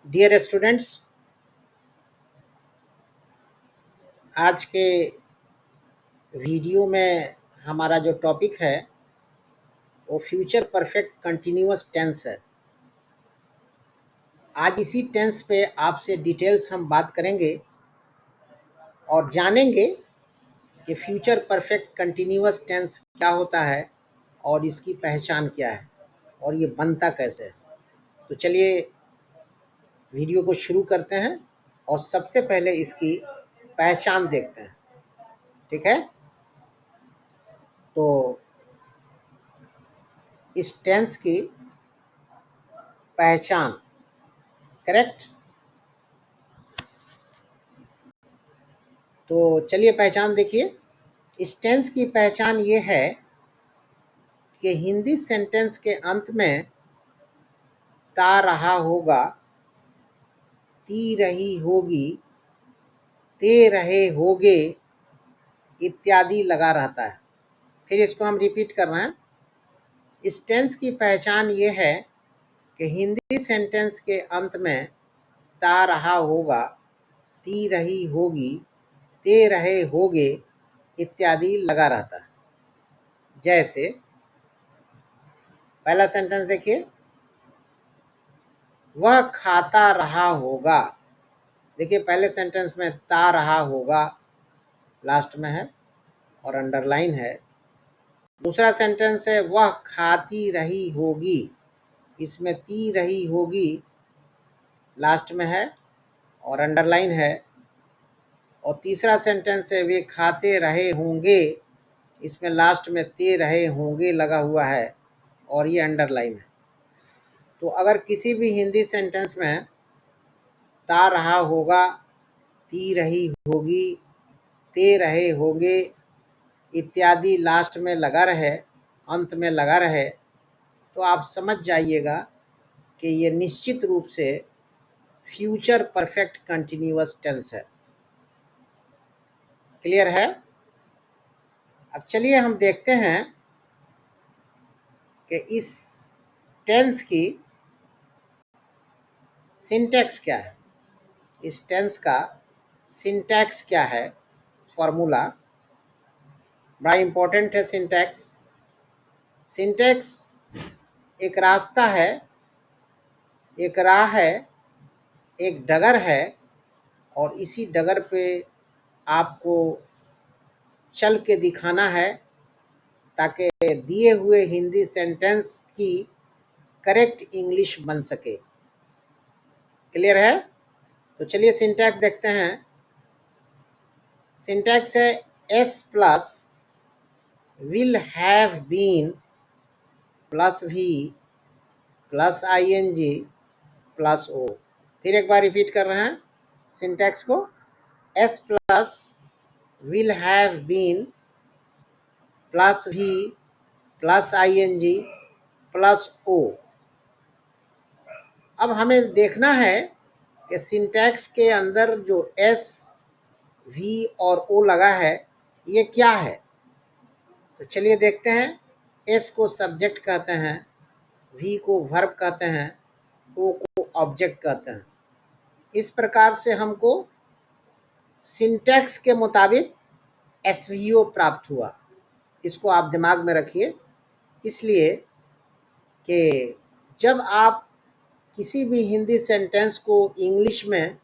Dear students, आज के video में हमारा जो टॉपिक है वो फ्यूचर परफेक्ट कंटिन्यूअस टेंस है। आज इसी टेंस पे आपसे डिटेल्स हम बात करेंगे और जानेंगे कि फ्यूचर परफेक्ट कंटिन्यूअस टेंस क्या होता है और इसकी पहचान क्या है और ये बनता कैसे है। तो चलिए वीडियो को शुरू करते हैं और सबसे पहले इसकी पहचान देखते हैं। ठीक है, तो इस टेंस की पहचान, करेक्ट। तो चलिए पहचान देखिए। इस टेंस की पहचान ये है कि हिंदी सेंटेंस के अंत में ता रहा होगा, ती रही होगी, ते रहे होगे इत्यादि लगा रहता है। फिर इसको हम रिपीट कर रहे हैं। इस टेंस की पहचान ये है कि हिंदी सेंटेंस के अंत में ता रहा होगा, ती रही होगी, ते रहे होगे इत्यादि लगा रहता है। जैसे पहला सेंटेंस देखिए, वह खाता रहा होगा। देखिए पहले सेंटेंस में ता रहा होगा लास्ट में है और अंडरलाइन है। दूसरा सेंटेंस है वह खाती रही होगी, इसमें ती रही होगी लास्ट में है और अंडरलाइन है। और तीसरा सेंटेंस है वे खाते रहे होंगे, इसमें लास्ट में ते रहे होंगे लगा हुआ है और ये अंडरलाइन है। तो अगर किसी भी हिंदी सेंटेंस में ता रहा होगा, ती रही होगी, ते रहे होंगे इत्यादि लास्ट में लगा रहे, अंत में लगा रहे, तो आप समझ जाइएगा कि ये निश्चित रूप से फ्यूचर परफेक्ट कंटिन्यूअस टेंस है। क्लियर है? अब चलिए हम देखते हैं कि इस टेंस की सिंटैक्स क्या है। इस टेंस का सिंटैक्स क्या है, फॉर्मूला बड़ा इंपॉर्टेंट है। सिंटैक्स एक रास्ता है, एक राह है, एक डगर है और इसी डगर पे आपको चल के दिखाना है ताकि दिए हुए हिंदी सेंटेंस की करेक्ट इंग्लिश बन सके। क्लियर है? तो चलिए सिंटैक्स देखते हैं। सिंटैक्स है S plus will have been plus V plus ING plus O. फिर एक बार रिपीट कर रहे हैं सिंटैक्स को। S plus will have been plus V plus ING plus O. अब हमें देखना है कि सिंटैक्स के अंदर जो एस, वी और ओ लगा है ये क्या है। तो चलिए देखते हैं। एस को सब्जेक्ट कहते हैं, वी को वर्ब कहते हैं, ओ को ऑब्जेक्ट कहते हैं। इस प्रकार से हमको सिंटैक्स के मुताबिक एसवीओ प्राप्त हुआ। इसको आप दिमाग में रखिए, इसलिए कि जब आप किसी भी हिंदी सेंटेंस को इंग्लिश में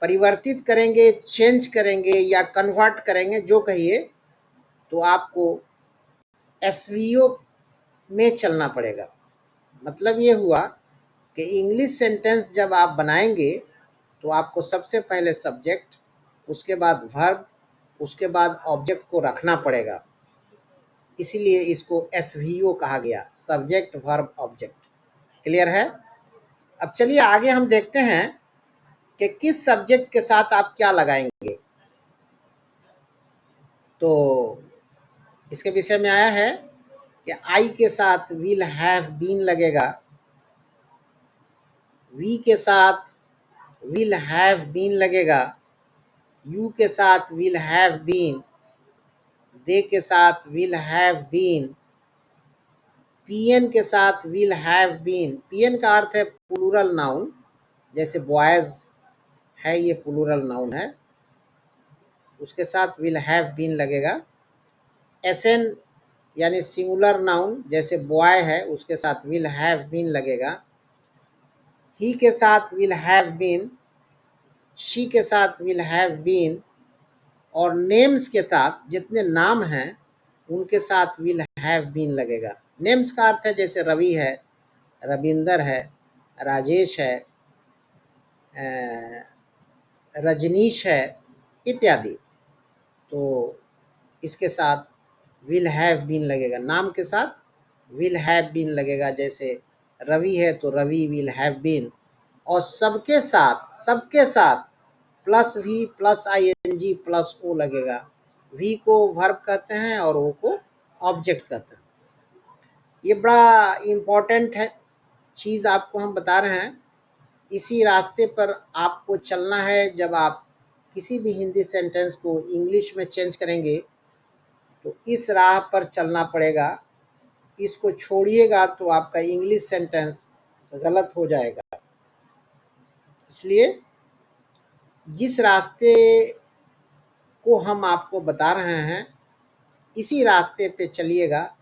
परिवर्तित करेंगे, चेंज करेंगे या कन्वर्ट करेंगे, जो कहिए, तो आपको एसवीओ में चलना पड़ेगा। मतलब ये हुआ कि इंग्लिश सेंटेंस जब आप बनाएंगे तो आपको सबसे पहले सब्जेक्ट, उसके बाद वर्ब, उसके बाद ऑब्जेक्ट को रखना पड़ेगा। इसीलिए इसको एसवीओ कहा गया, सब्जेक्ट वर्ब ऑब्जेक्ट। क्लियर है? अब चलिए आगे हम देखते हैं कि किस सब्जेक्ट के साथ आप क्या लगाएंगे। तो इसके विषय में आया है कि आई के साथ विल हैव बीन लगेगा, वी के साथ विल हैव बीन लगेगा, यू के साथ विल हैव बीन, दे के साथ विल हैव बीन, पीएन के साथ विल हैव बीन। पीएन का अर्थ है प्लूरल नाउन, जैसे बॉयज है, ये प्लूरल नाउन है, उसके साथ विल हैव बीन लगेगा। एसएन यानी सिंगुलर नाउन, जैसे बॉय है उसके साथ विल हैव बीन लगेगा। ही के साथ विल हैव बीन, शी के साथ विल हैव बीन, और नेम्स के साथ जितने नाम हैं उनके साथ विल हैव बीन लगेगा। नेम्स का अर्थ है जैसे रवि है, रविंदर है, राजेश है, रजनीश है इत्यादि। तो इसके साथ विल हैव बीन लगेगा, नाम के साथ विल हैव बीन लगेगा। जैसे रवि है तो रवि विल हैव बीन, और सबके साथ plus V plus ING plus O लगेगा। वी को वर्ब कहते हैं और ओ को ऑब्जेक्ट कहते हैं। ये बड़ा इम्पोर्टेंट है चीज़, आपको हम बता रहे हैं। इसी रास्ते पर आपको चलना है। जब आप किसी भी हिंदी सेंटेंस को इंग्लिश में चेंज करेंगे तो इस राह पर चलना पड़ेगा। इसको छोड़िएगा तो आपका इंग्लिश सेंटेंस गलत हो जाएगा। इसलिए जिस रास्ते को हम आपको बता रहे हैं इसी रास्ते पे चलिएगा,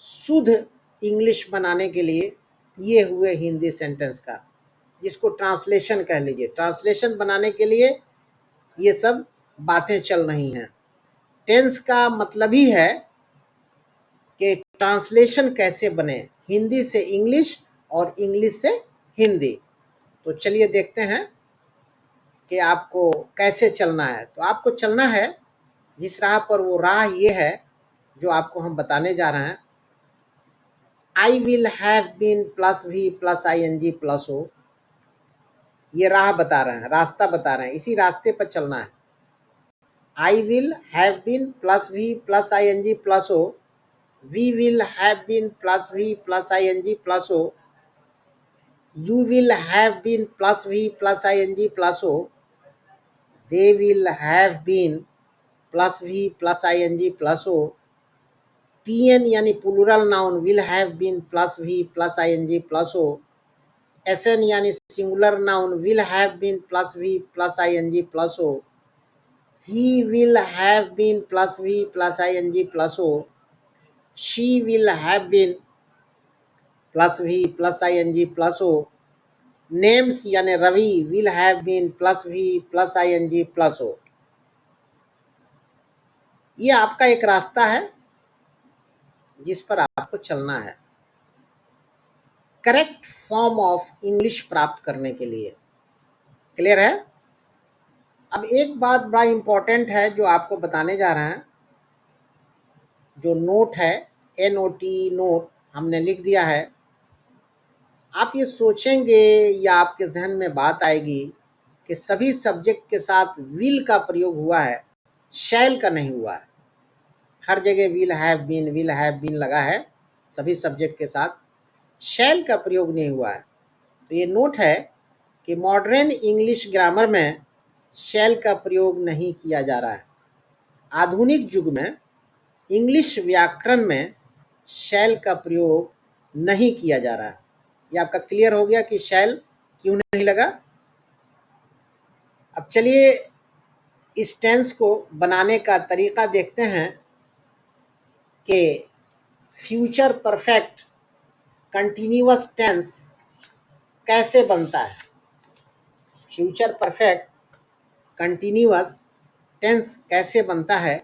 शुद्ध इंग्लिश बनाने के लिए ये हुए हिंदी सेंटेंस का, जिसको ट्रांसलेशन कह लीजिए। ट्रांसलेशन बनाने के लिए ये सब बातें चल रही हैं। टेंस का मतलब ही है कि ट्रांसलेशन कैसे बने, हिंदी से इंग्लिश और इंग्लिश से हिंदी। तो चलिए देखते हैं कि आपको कैसे चलना है। तो आपको चलना है जिस राह पर, वो राह ये है जो आपको हम बताने जा रहे हैं। I will have been plus V plus ING plus O, ये राह बता रहे हैं, रास्ता बता रहे हैं, इसी रास्ते पर चलना है। I will have been plus V plus ING plus O, we will have been plus V plus ING plus O, you will have been plus V plus ING plus O, they will have been plus V plus ING plus O, PN यानी plural noun will have been plus V plus ING plus O, SN यानी singular noun will have been plus V plus ING plus O, he will have been plus V plus ING plus O, she will have been plus V plus ING plus O, names यानी Ravi will have been plus V plus ING plus O. ये आपका एक रास्ता है जिस पर आपको चलना है करेक्ट फॉर्म ऑफ इंग्लिश प्राप्त करने के लिए। क्लियर है? अब एक बात बड़ा इंपॉर्टेंट है जो आपको बताने जा रहे हैं। जो नोट है, NOT नोट हमने लिख दिया है। आप ये सोचेंगे या आपके जहन में बात आएगी कि सभी सब्जेक्ट के साथ विल का प्रयोग हुआ है, शैल का नहीं हुआ है। हर जगह विल हैव बीन लगा है, सभी सब्जेक्ट के साथ शैल का प्रयोग नहीं हुआ है। तो ये नोट है कि मॉडर्न इंग्लिश ग्रामर में शैल का प्रयोग नहीं किया जा रहा है। आधुनिक युग में इंग्लिश व्याकरण में शैल का प्रयोग नहीं किया जा रहा है। ये आपका क्लियर हो गया कि शैल क्यों नहीं लगा। अब चलिए इस टेंस को बनाने का तरीका देखते हैं कि फ्यूचर परफेक्ट कंटिन्यूअस टेंस कैसे बनता है। फ्यूचर परफेक्ट कंटिन्यूअस टेंस कैसे बनता है,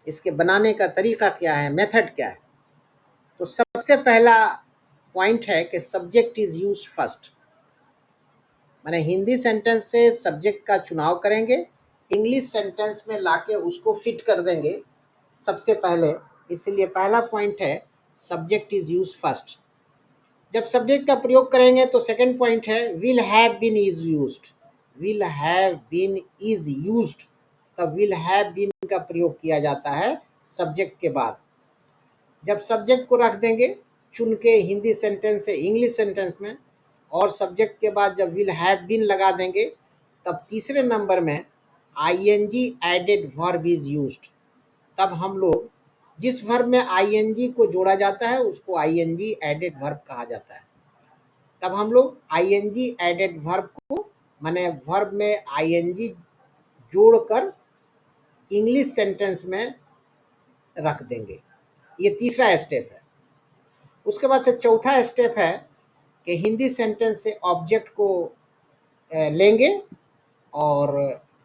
इसके बनाने का तरीका क्या है, मेथड क्या है। तो सबसे पहला पॉइंट है कि सब्जेक्ट इज यूज्ड फर्स्ट। माने हिंदी सेंटेंस से सब्जेक्ट का चुनाव करेंगे, इंग्लिश सेंटेंस में लाके उसको फिट कर देंगे सबसे पहले। इसलिए पहला पॉइंट है सब्जेक्ट इज यूज्ड फर्स्ट। जब सब्जेक्ट का प्रयोग करेंगे तो सेकंड पॉइंट है will have been is used. Will have been is used, तब विल हैव बीन का प्रयोग किया जाता है सब्जेक्ट के बाद। जब सब्जेक्ट को रख देंगे चुन के हिंदी सेंटेंस से इंग्लिश सेंटेंस में, और सब्जेक्ट के बाद जब विल हैव बीन लगा देंगे, तब तीसरे नंबर में ING added verb is used. तब हम लोग जिस वर्ब में आईएनजी को जोड़ा जाता है उसको आईएनजी एडेड वर्ब कहा जाता है। तब हम लोग आईएनजी एडेड वर्ब को माने वर्ब में आईएनजी जोड़कर इंग्लिश सेंटेंस में रख देंगे। ये तीसरा स्टेप है। उसके बाद से चौथा स्टेप है कि हिंदी सेंटेंस से ऑब्जेक्ट को लेंगे और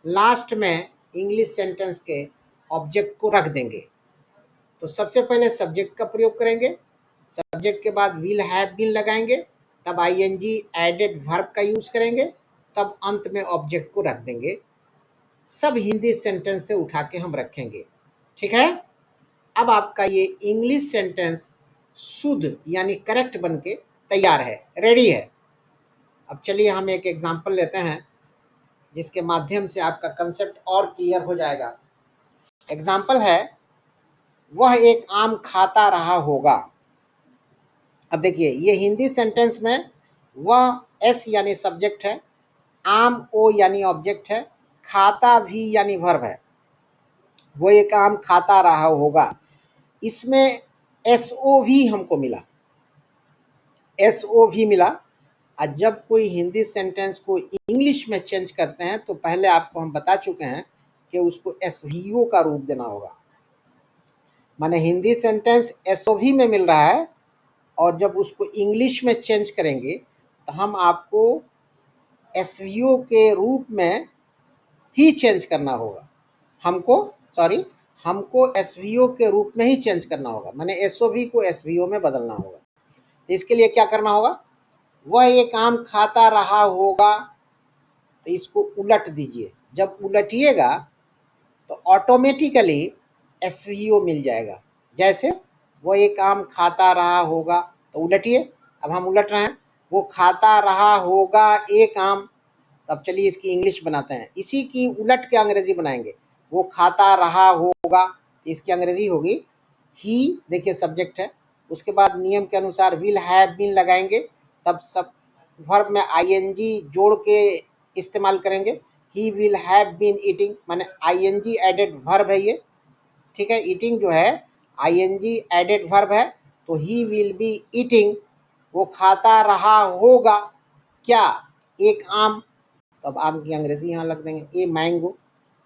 लास्ट में इंग्लिश सेंटेंस के ऑब्जेक्ट को रख देंगे। तो सबसे पहले सब्जेक्ट का प्रयोग करेंगे, सब्जेक्ट के बाद विल हैव बीन लगाएंगे, तब आईएनजी एडेड वर्ब का यूज करेंगे, तब अंत में ऑब्जेक्ट को रख देंगे। सब हिंदी सेंटेंस से उठा के हम रखेंगे। ठीक है। अब आपका ये इंग्लिश सेंटेंस शुद्ध यानी करेक्ट बन के तैयार है, रेडी है। अब चलिए हम एक एग्जाम्पल लेते हैं जिसके माध्यम से आपका कंसेप्ट और क्लियर हो जाएगा। एग्जाम्पल है, वह एक आम खाता रहा होगा। अब देखिए ये हिंदी सेंटेंस में वह एस यानी सब्जेक्ट है, आम ओ यानी ऑब्जेक्ट है, खाता भी यानी वर्ब है। वो एक आम खाता रहा होगा, इसमें एसओ भी हमको मिला, एसओ भी मिला। और जब कोई हिंदी सेंटेंस को इंग्लिश में चेंज करते हैं तो पहले आपको हम बता चुके हैं कि उसको एसवीओ का रूप देना होगा। माने हिंदी सेंटेंस एसओवी में मिल रहा है और जब उसको इंग्लिश में चेंज करेंगे तो हम आपको एसवीओ के रूप में ही चेंज करना होगा। हमको एसवीओ के रूप में ही चेंज करना होगा, माने एसओवी को एसवीओ में बदलना होगा। इसके लिए क्या करना होगा, वह एक आम खाता रहा होगा, तो इसको उलट दीजिए। जब उलटिएगा तो ऑटोमेटिकली एसवीओ मिल जाएगा। जैसे वो एक आम खाता रहा होगा, तो उलटिए। अब हम उलट रहे हैं, वो खाता रहा होगा एक आम। अब चलिए इसकी इंग्लिश बनाते हैं, इसी की उलट के अंग्रेजी बनाएंगे। वो खाता रहा होगा, इसकी अंग्रेजी होगी ही, देखिए सब्जेक्ट है। उसके बाद नियम के अनुसार विल हैव बीन लगाएंगे, तब सब वर्ब में आईएनजी जोड़ के इस्तेमाल करेंगे। He will have been eating, माने आईएनजी एडेड वर्ब है ये। ठीक है, ईटिंग जो है आईएनजी एडेड वर्ब है, तो ही विल बी ईटिंग, वो खाता रहा होगा क्या, एक आम। तब आम की अंग्रेजी यहाँ लग देंगे, ए मैंगो।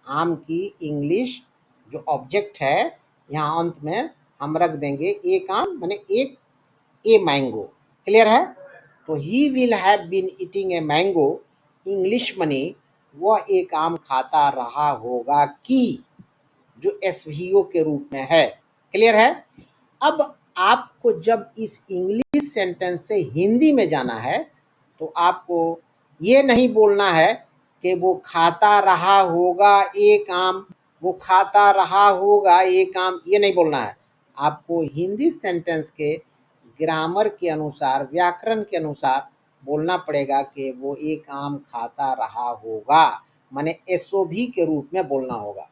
आम की इंग्लिश जो ऑब्जेक्ट है यहाँ अंत में हम रख देंगे एक आम, माने एक ए मैंगो। क्लियर है। तो he will have been eating a mango, English मनी वह एक आम खाता रहा होगा की, जो एसवीओ के रूप में है। क्लियर है। अब आपको जब इस इंग्लिश सेंटेंस से हिंदी में जाना है तो आपको ये नहीं बोलना है कि वो खाता रहा होगा एक आम, वो खाता रहा होगा एक आम, ये नहीं बोलना है। आपको हिंदी सेंटेंस के ग्रामर के अनुसार, व्याकरण के अनुसार बोलना पड़ेगा कि वो एक आम खाता रहा होगा, माने एसओवी के रूप में बोलना होगा।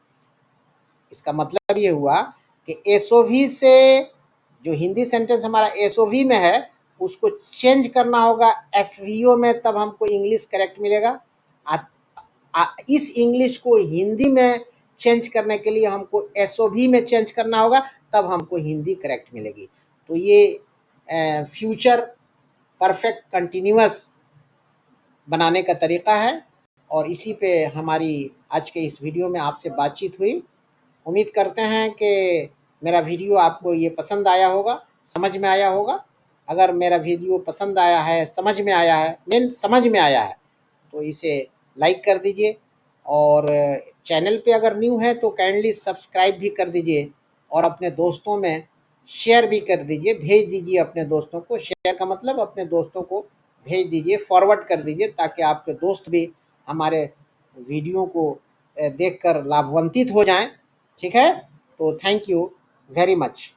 इसका मतलब ये हुआ कि एसओवी से जो हिंदी सेंटेंस हमारा एसओवी में है उसको चेंज करना होगा एसवीओ में, तब हमको इंग्लिश करेक्ट मिलेगा। इस इंग्लिश को हिंदी में चेंज करने के लिए हमको एसओवी में चेंज करना होगा, तब हमको हिंदी करेक्ट मिलेगी। तो ये फ्यूचर परफेक्ट कंटिन्यूअस बनाने का तरीका है और इसी पे हमारी आज के इस वीडियो में आपसे बातचीत हुई। उम्मीद करते हैं कि मेरा वीडियो आपको ये पसंद आया होगा, समझ में आया होगा। अगर मेरा वीडियो पसंद आया है, समझ में आया है, समझ में आया है तो इसे लाइक कर दीजिए और चैनल पे अगर न्यू है तो काइंडली सब्सक्राइब भी कर दीजिए और अपने दोस्तों में शेयर भी कर दीजिए, भेज दीजिए अपने दोस्तों को। शेयर का मतलब अपने दोस्तों को भेज दीजिए, फॉरवर्ड कर दीजिए, ताकि आपके दोस्त भी हमारे वीडियो को देखकर लाभान्वित हो जाएं। ठीक है, तो थैंक यू वेरी मच।